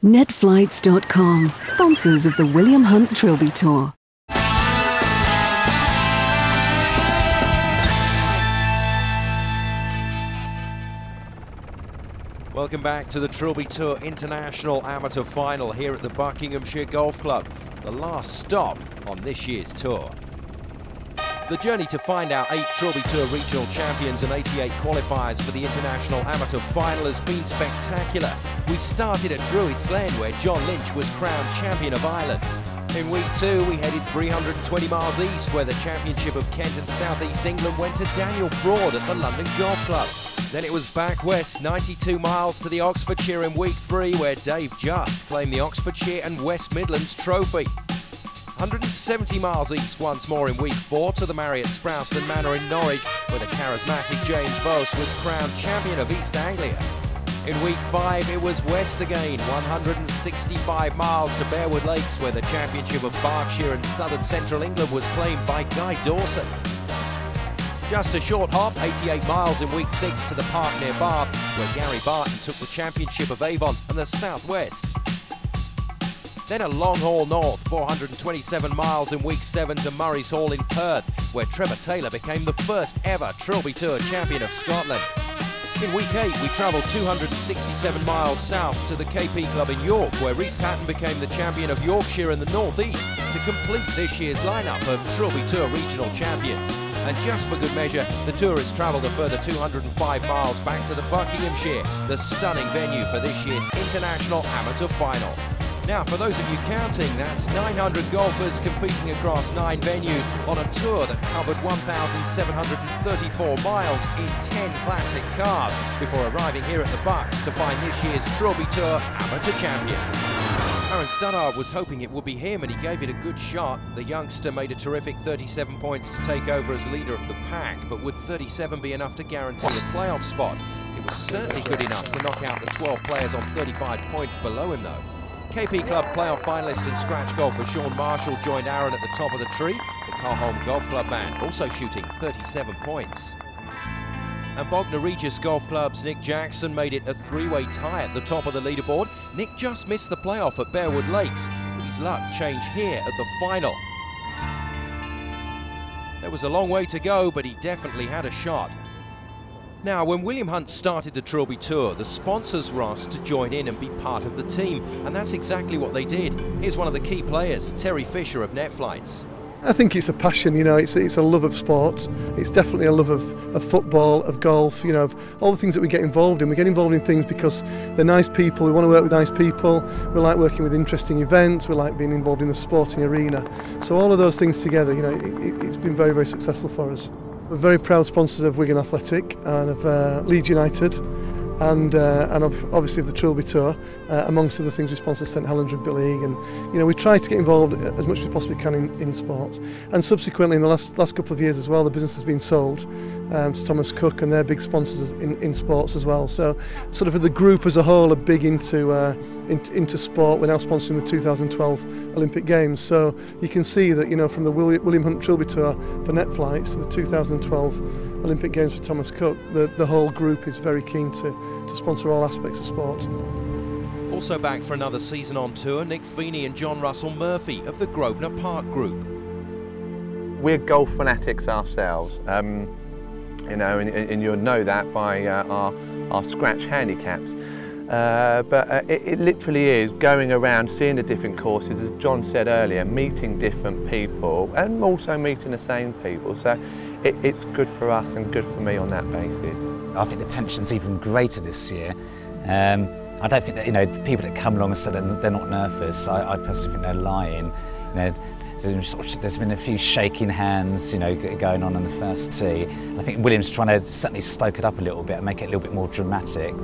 Netflights.com, sponsors of the William Hunt Trilby Tour. Welcome back to the Trilby Tour International Amateur Final here at the Buckinghamshire Golf Club, the last stop on this year's tour. The journey to find our 8 Trilby Tour regional champions and 88 qualifiers for the International Amateur Final has been spectacular. We started at Druids Glen, where John Lynch was crowned champion of Ireland. In week 2, we headed 320 miles east, where the championship of Kent and South East England went to Daniel Broad at the London Golf Club. Then it was back west, 92 miles to the Oxfordshire in week 3, where Dave Just claimed the Oxfordshire and West Midlands trophy. 170 miles east once more in week 4 to the Marriott Sproulston Manor in Norwich, where the charismatic James Vose was crowned champion of East Anglia. In week 5 it was west again, 165 miles to Bearwood Lakes, where the championship of Berkshire and southern central England was claimed by Guy Dawson. Just a short hop, 88 miles in week 6 to the park near Bath, where Gary Barton took the championship of Avon and the South West. Then a long haul north, 427 miles in week 7 to Murray's Hall in Perth, where Trevor Taylor became the first ever Trilby Tour champion of Scotland. In week 8 we travelled 267 miles south to the KP Club in York, where Rhys Hatton became the champion of Yorkshire and the North East to complete this year's lineup of Trilby Tour regional champions. And just for good measure, the tour has travelled a further 205 miles back to the Buckinghamshire, the stunning venue for this year's International Amateur Final. Now, for those of you counting, that's 900 golfers competing across 9 venues on a tour that covered 1,734 miles in 10 classic cars before arriving here at the Bucks to find this year's Trilby Tour Amateur Champion. Aaron Stunnard was hoping it would be him, and he gave it a good shot. The youngster made a terrific 37 points to take over as leader of the pack, but would 37 be enough to guarantee a playoff spot? It was certainly good enough to knock out the 12 players on 35 points below him, though. KP Club playoff finalist and scratch golfer Sean Marshall joined Aaron at the top of the tree, the Carholm Golf Club man also shooting 37 points. And Bognor Regis Golf Club's Nick Jackson made it a 3-way tie at the top of the leaderboard. Nick just missed the playoff at Bearwood Lakes, but his luck changed here at the final. There was a long way to go, but he definitely had a shot. Now, when William Hunt started the Trilby Tour, the sponsors were asked to join in and be part of the team, and that's exactly what they did. Here's one of the key players, Terry Fisher of Netflights. I think it's a passion, you know, it's a love of sport. It's definitely a love of football, of golf, you know, of all the things that we get involved in. We get involved in things because they're nice people, we want to work with nice people, we like working with interesting events, we like being involved in the sporting arena. So all of those things together, you know, it's been very, very successful for us. We're very proud sponsors of Wigan Athletic and of Leeds United and obviously of the Trilby Tour. Amongst other things, we sponsor St Helens Rugby League, and you know, we try to get involved as much as we possibly can in sports. And subsequently, in the last couple of years as well, the business has been sold to Thomas Cook, and they're big sponsors in sports as well. So sort of the group as a whole are big into sport. We're now sponsoring the 2012 Olympic Games, so you can see that, you know, from the William Hunt Trilby Tour for Netflights to the 2012 Olympic Games for Thomas Cook, the whole group is very keen to sponsor all aspects of sport. Also back for another season on tour, Nick Feeney and John Russell Murphy of the Grosvenor Park Group. We're golf fanatics ourselves, you know, and you'll know that by our scratch handicaps. But it literally is going around, seeing the different courses, as John said earlier, meeting different people and also meeting the same people. So it's good for us and good for me on that basis. I think the tension's even greater this year. I don't think that, you know, people that come along and say that they're not nervous, I personally think they're lying. You know, there's been a few shaking hands, you know, going on the first tee. I think William's trying to certainly stoke it up a little bit and make it a little bit more dramatic.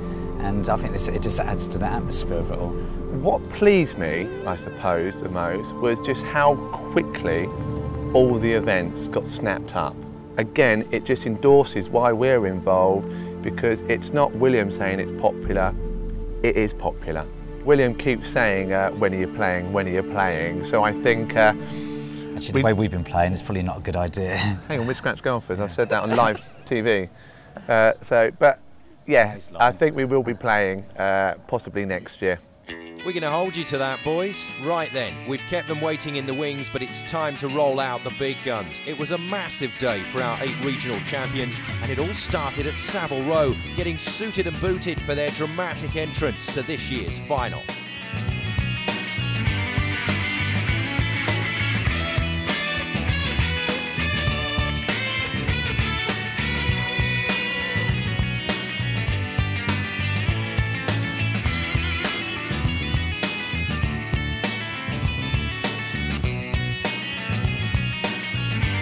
And I think it just adds to the atmosphere of it all. What pleased me, I suppose, the most was just how quickly all the events got snapped up. Again, it just endorses why we're involved, because it's not William saying it's popular, it is popular. William keeps saying, when are you playing, when are you playing? So I think... Actually, the way we've been playing is probably not a good idea. Hang on, we're scratch golfers, I've said that on live TV. But yeah, I think we will be playing possibly next year. We're going to hold you to that, boys. Right then, we've kept them waiting in the wings, but it's time to roll out the big guns. It was a massive day for our 8 regional champions, and it all started at Savile Row, getting suited and booted for their dramatic entrance to this year's final.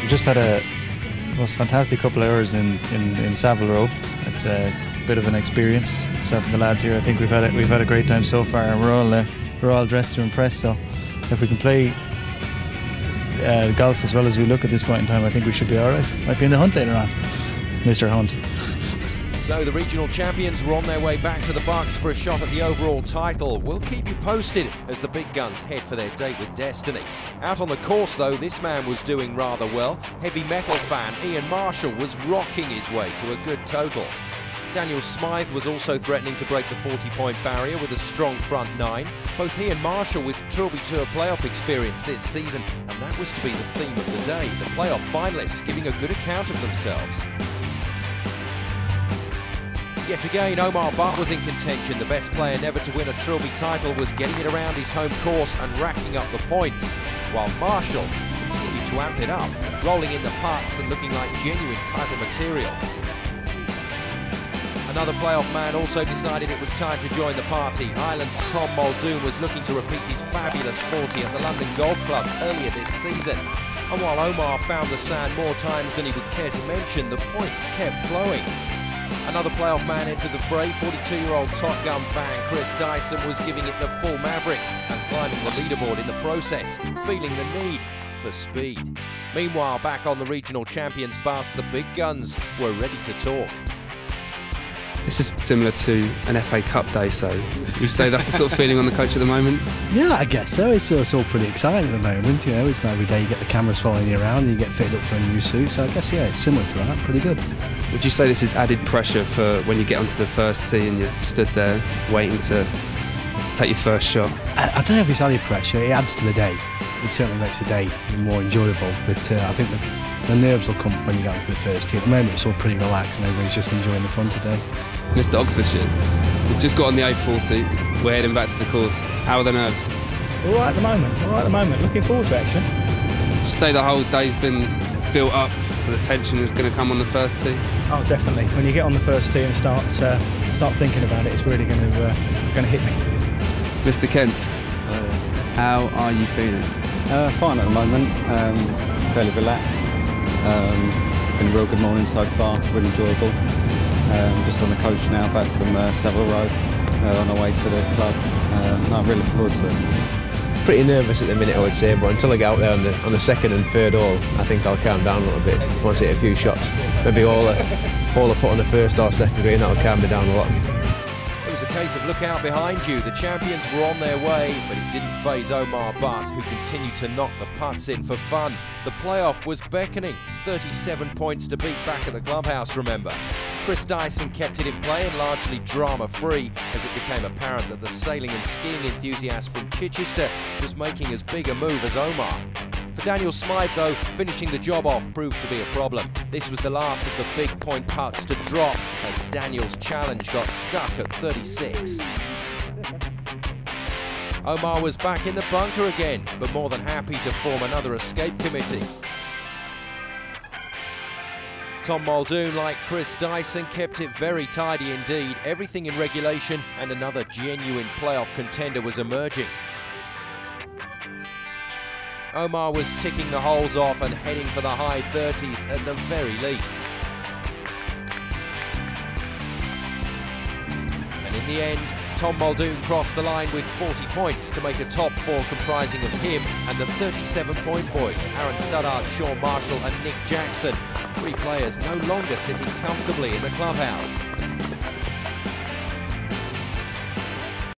Just had a most fantastic couple of hours in Savile Row. It's a bit of an experience. Myself and the lads here, I think we've had a great time so far, and we're all dressed to impress. So if we can play golf as well as we look at this point in time, I think we should be all right. Might be in the hunt later on, Mr. Hunt. So the regional champions were on their way back to the Bucks for a shot at the overall title. We'll keep you posted as the big guns head for their date with destiny. Out on the course though, this man was doing rather well. Heavy metal fan Ian Marshall was rocking his way to a good total. Daniel Smythe was also threatening to break the 40-point barrier with a strong front 9. Both he and Marshall with Trilby Tour playoff experience this season, and that was to be the theme of the day. The playoff finalists giving a good account of themselves. Yet again, Omar Butt was in contention. The best player never to win a Trilby title was getting it around his home course and racking up the points, while Marshall continued to amp it up, rolling in the putts and looking like genuine title material. Another playoff man also decided it was time to join the party. Ireland's Tom Muldoon was looking to repeat his fabulous 40 at the London Golf Club earlier this season. And while Omar found the sand more times than he would care to mention, the points kept flowing. Another playoff man entered the fray. 42-year-old Top Gun fan Chris Dyson was giving it the full maverick and climbing the leaderboard in the process, feeling the need for speed. Meanwhile, back on the regional champions bus, the big guns were ready to talk. This is similar to an FA Cup day, so you say that's the sort of feeling on the coach at the moment? Yeah, I guess so. It's all pretty exciting at the moment. You know, it's not every day you get the cameras following you around and you get fitted up for a new suit. So I guess, yeah, it's similar to that. Pretty good. Would you say this is added pressure for when you get onto the first tee and you're stood there waiting to take your first shot? I don't know if it's added pressure. It adds to the day. It certainly makes the day more enjoyable. But I think the nerves will come when you get onto the first tee. At the moment, it's all pretty relaxed and everybody's just enjoying the fun today. Mr. Oxfordshire, we've just got on the A40. We're heading back to the course. How are the nerves? All right at the moment. Looking forward to action. Would you say the whole day's been built up, so the tension is going to come on the first tee? Oh, definitely. When you get on the first tee and start thinking about it, it's really going to hit me. Mr. Kent, how are you feeling? Fine at the moment. Fairly relaxed. Been a real good morning so far. Really enjoyable. Just on the coach now, back from Savile Row, on our way to the club. No, I'm really looking forward to it. Pretty nervous at the minute, I would say, but until I get out there on the second and third hole, I think I'll calm down a little bit. Once I hit a few shots, maybe all I put on the first or second green, that'll calm me down a lot. It was a case of look out behind you. The champions were on their way, but it didn't faze Omar Butt, who continued to knock the putts in for fun. The playoff was beckoning. 37 points to beat back at the clubhouse, remember. Chris Dyson kept it in play and largely drama-free as it became apparent that the sailing and skiing enthusiast from Chichester was making as big a move as Omar. For Daniel Smythe, though, finishing the job off proved to be a problem. This was the last of the big point putts to drop as Daniel's challenge got stuck at 36. Omar was back in the bunker again, but more than happy to form another escape committee. Tom Muldoon, like Chris Dyson, kept it very tidy indeed. Everything in regulation, and another genuine playoff contender was emerging. Omar was ticking the holes off and heading for the high 30s at the very least. And in the end, Tom Muldoon crossed the line with 40 points to make a top 4 comprising of him and the 37-point boys, Aaron Studdard, Sean Marshall and Nick Jackson. 3 players no longer sitting comfortably in the clubhouse.